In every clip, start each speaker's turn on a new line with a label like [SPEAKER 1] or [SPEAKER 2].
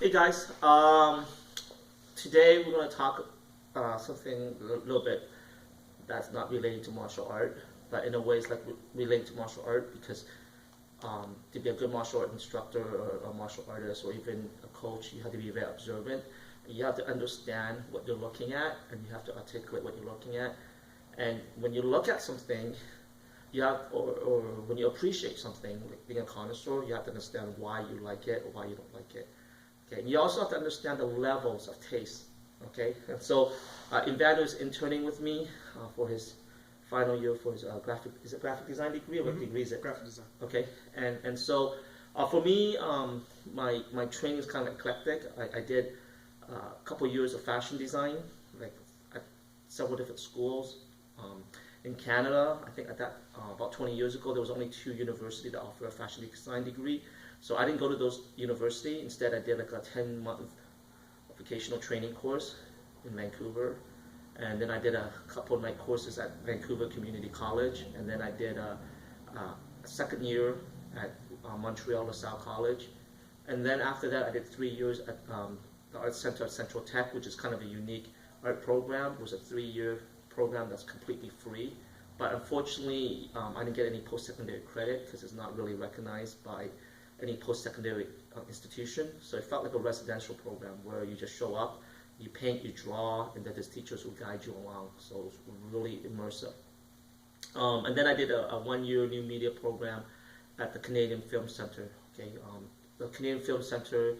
[SPEAKER 1] Hey guys, today we're going to talk something a little bit that's not related to martial art, but in a way it's like related to martial art because to be a good martial art instructor or a martial artist or even a coach, you have to be very observant. You have to understand what you're looking at and you have to articulate what you're looking at. And when you look at something, you have, or when you appreciate something, like being a connoisseur, you have to understand why you like it or why you don't like it. Okay, and you also have to understand the levels of taste. Okay, and so Invander is interning with me for his final year for his graphic design degree or what degree is it?
[SPEAKER 2] Graphic design.
[SPEAKER 1] Okay, and so for me, my training is kind of eclectic. I did a couple years of fashion design, like at several different schools. In Canada, I think at that about 20 years ago, there was only 2 universities that offer a fashion design degree. So I didn't go to those universities. Instead, I did like a 10-month vocational training course in Vancouver. And then I did a couple of night courses at Vancouver Community College. And then I did a second year at Montreal LaSalle College. And then after that, I did 3 years at the Art Center at Central Tech, which is kind of a unique art program. It was a 3-year program that's completely free. But unfortunately, I didn't get any post-secondary credit because it's not really recognized by any post-secondary institution. So it felt like a residential program where you just show up, you paint, you draw, and then there's teachers who guide you along. So it was really immersive. And then I did a 1-year new media program at the Canadian Film Center. Okay, the Canadian Film Center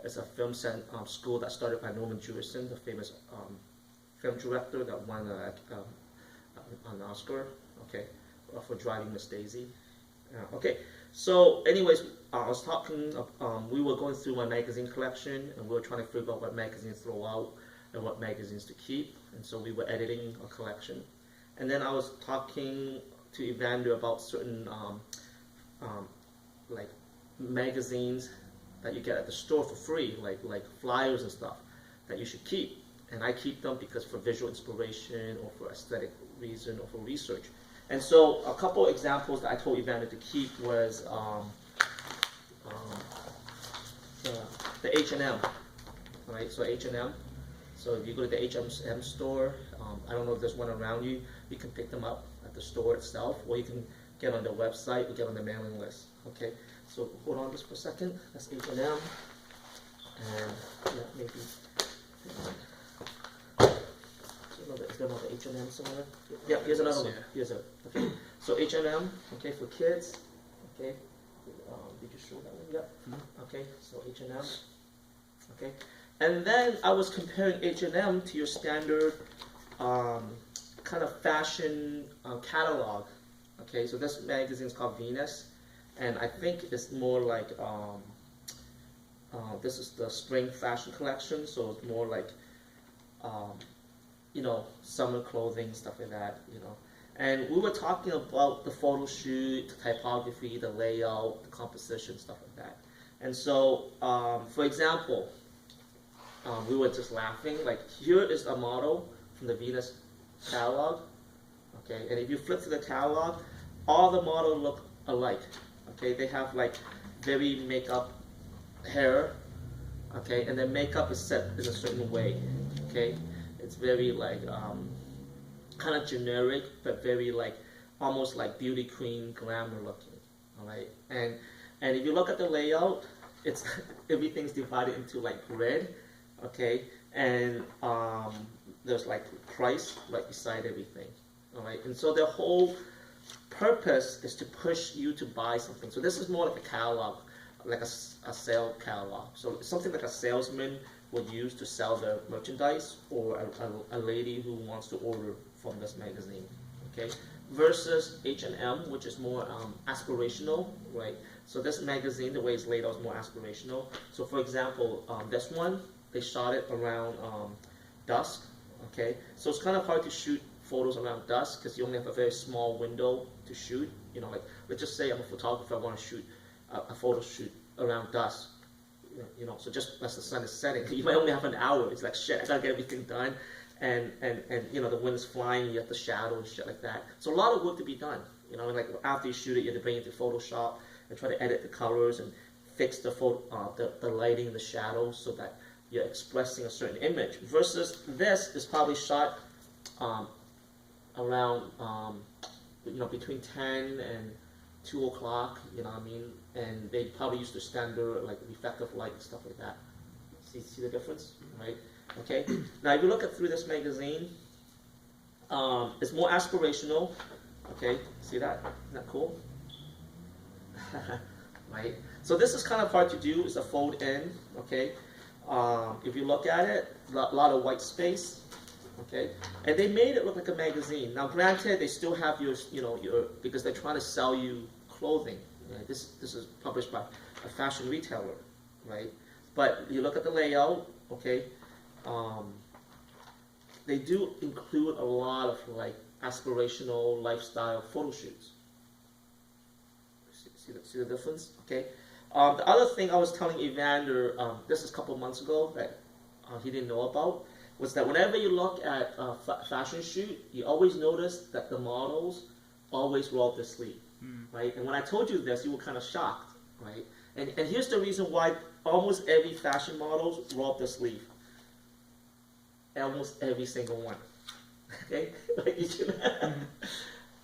[SPEAKER 1] is a film school that started by Norman Jewison, the famous film director that won an Oscar. Okay, for Driving Miss Daisy. Okay, so anyways, I was talking, we were going through my magazine collection and we were trying to figure out what magazines to throw out and what magazines to keep, and so we were editing a collection. And then I was talking to Evander about certain like magazines that you get at the store for free, like flyers and stuff that you should keep. And I keep them because for visual inspiration or for aesthetic reason or for research. And so a couple examples that I told Evander to keep was the H&M, right? So H&M. So if you go to the H&M store, I don't know if there's one around you, you can pick them up at the store itself, or you can get on their website or get on the mailing list. Okay. So hold on just for a second. That's H&M, and yeah, maybe. Is there another H&M somewhere? Yeah, here's another one. Here's it. Okay. So H&M, okay, for kids. Okay. Did you show that one? Yeah. Okay. So H&M. Okay. And then I was comparing H&M to your standard kind of fashion catalog. Okay. So this magazine is called Venus, and I think it's more like this is the spring fashion collection. So it's more like you know, summer clothing, stuff like that, you know. And we were talking about the photo shoot, the typography, the layout, the composition, stuff like that. And so, for example, we were just laughing, like here is a model from the Venus catalog, okay? And if you flip to the catalog, all the models look alike, okay? They have like very makeup hair, okay? And their makeup is set in a certain way, okay? It's very like kind of generic, but very like almost like beauty queen glamour looking. All right, and if you look at the layout, it's everything's divided into like grid, okay, and there's like price right beside everything. All right, and so the whole purpose is to push you to buy something. So this is more like a catalog, like a sale catalog. So it's something like a salesman would use to sell their merchandise, or a lady who wants to order from this magazine, okay? Versus H&M, which is more aspirational, right? So this magazine, the way it's laid out is more aspirational. So for example, this one, they shot it around dusk, okay? So it's kind of hard to shoot photos around dusk because you only have a very small window to shoot. You know, like let's just say I'm a photographer, I want to shoot a photo shoot around dusk. You know, so just as the sun is setting, you might only have an hour. It's like, shit, I gotta get everything done, and you know, the wind's flying, you have the shadow and shit like that. So a lot of work to be done. You know, and like after you shoot it, you have to bring it to Photoshop and try to edit the colors and fix the lighting, the shadows, so that you're expressing a certain image. Versus this is probably shot around between 10 and 2 o'clock, you know what I mean? And they probably use the standard like reflective light and stuff like that. See the difference, right? Okay. Now if you look at through this magazine, it's more aspirational. Okay, see that? Isn't that cool? Right. So this is kind of hard to do. It's a fold in. Okay. If you look at it, a lot of white space. Okay, and they made it look like a magazine. Now, granted, they still have your because they're trying to sell you clothing. Right? This is published by a fashion retailer, right? But you look at the layout. Okay, they do include a lot of like aspirational lifestyle photo shoots. See the difference? Okay. The other thing I was telling Evander, this is a couple months ago that he didn't know about, was that whenever you look at a fashion shoot, you always notice that the models always roll up their sleeve, right? And when I told you this, you were kind of shocked, right? And here's the reason why almost every fashion model roll up their sleeve. Almost every single one, okay?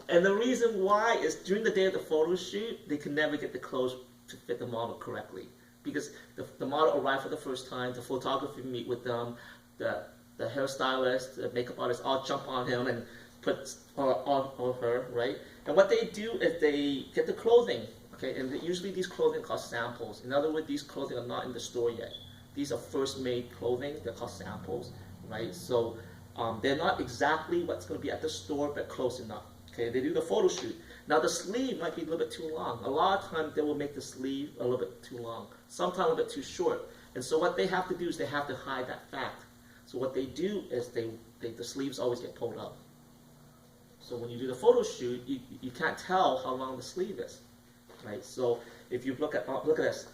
[SPEAKER 1] And the reason why is during the day of the photo shoot, they can never get the clothes to fit the model correctly. Because the model arrived for the first time, the photographer meet with them, the hairstylist, the makeup artist all jump on him and put on her, right? And what they do is they get the clothing, okay? And usually these clothing cost samples. In other words, these clothing are not in the store yet. These are first made clothing, they're called samples, right? So they're not exactly what's gonna be at the store, but close enough. Okay, they do the photo shoot. Now the sleeve might be a little bit too long. A lot of times they will make the sleeve a little bit too long, sometimes a little bit too short. And so what they have to do is they have to hide that fact. So what they do is the sleeves always get pulled up. So when you do the photo shoot, you can't tell how long the sleeve is, right? So if you look at this,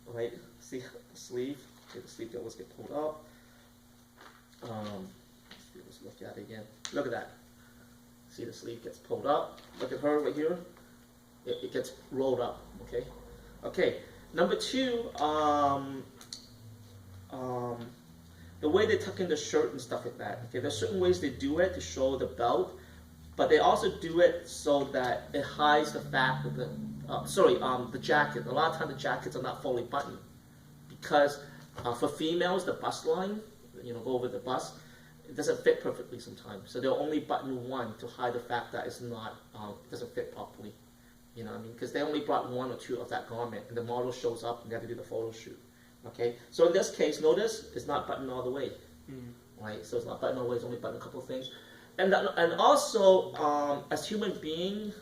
[SPEAKER 1] right? See the sleeve? Okay, the sleeve always get pulled up. Let's look at it again. Look at that. See the sleeve gets pulled up. Look at her right here. It gets rolled up. Okay. Okay. Number two, the way they tuck in the shirt and stuff like that. Okay. There's certain ways they do it to show the belt, but they also do it so that it hides the fact of the jacket. A lot of times the jackets are not fully buttoned because for females the bust line, go over the bust. It doesn't fit perfectly sometimes, so they'll only button one to hide the fact that it's not doesn't fit properly. You know what I mean? Because they only brought one or two of that garment, and the model shows up, and they have to do the photo shoot. Okay, so in this case, notice it's not buttoned all the way, right? So it's not buttoned all the way; it's only buttoned a couple of things. And also, as human beings,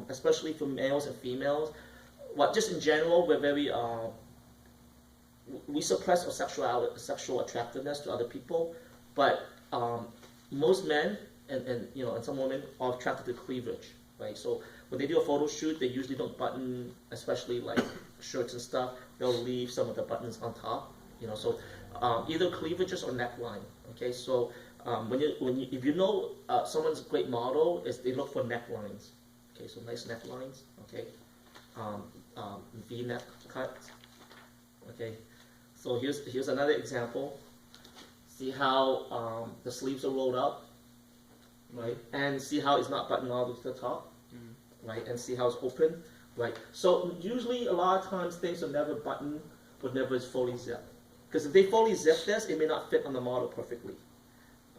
[SPEAKER 1] especially for males and females, just in general, we're very we suppress our sexual attractiveness to other people, but most men and some women are attracted to cleavage, right? So when they do a photo shoot, they usually don't button, especially like shirts and stuff. They'll leave some of the buttons on top, So either cleavages or neckline. Okay, so if you know someone's a great model, is they look for necklines. Okay, so nice necklines. Okay, V-neck cut. Okay, so here's another example. See how the sleeves are rolled up, right? And see how it's not buttoned all the way to the top, right? And see how it's open, right? So usually a lot of times things are never buttoned whenever it's fully zipped. Because if they fully zip this, it may not fit on the model perfectly,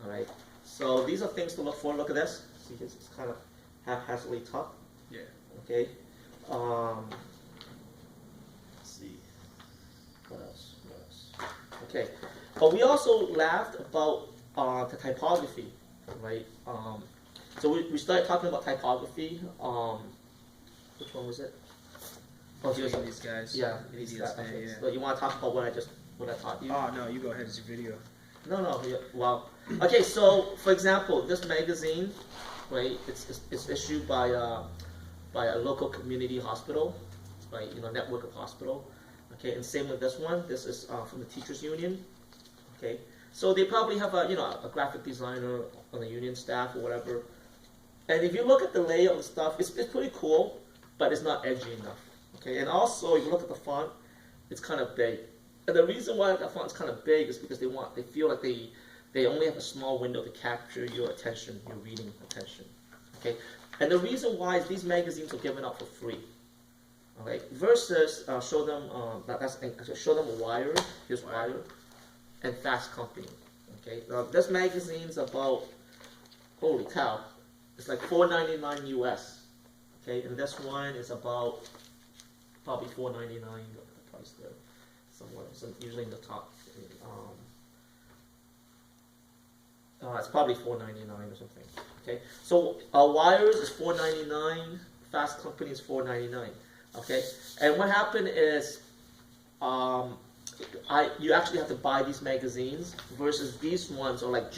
[SPEAKER 1] all right? So these are things to look for. Look at this. See, it's kind of haphazardly tucked.
[SPEAKER 2] Yeah.
[SPEAKER 1] Okay. Let's see. What else? Okay. But we also laughed about the typography, right? So we started talking about typography. Which one was it?
[SPEAKER 2] Oh, these guys.
[SPEAKER 1] Yeah, these guys. Okay. So you want to talk about what I taught you?
[SPEAKER 2] Oh no, you go ahead. It's your video.
[SPEAKER 1] No. Well, okay. So for example, this magazine, right? It's issued by a local community hospital, right? Network of hospital. Okay, and same with this one. This is from the teachers union. Okay, so they probably have a graphic designer on the union staff or whatever. And if you look at the layout and stuff, it's pretty cool, but it's not edgy enough. Okay, and also if you look at the font, It's kind of big. And the reason why that font's kind of big is because they feel like they only have a small window to capture your attention, your reading attention. Okay, and the reason why is these magazines are given out for free. Okay, versus show them show them Wired. Here's Wired, and Fast Company. Okay, this magazine's about, holy cow, it's like $4.99 US. Okay, and this one is about probably $4.99. The price there, somewhere. So usually in the top. It's probably $4.99 or something. Okay, so Wires is $4.99. Fast Company is $4.99. Okay, and what happened is, you actually have to buy these magazines versus these ones are like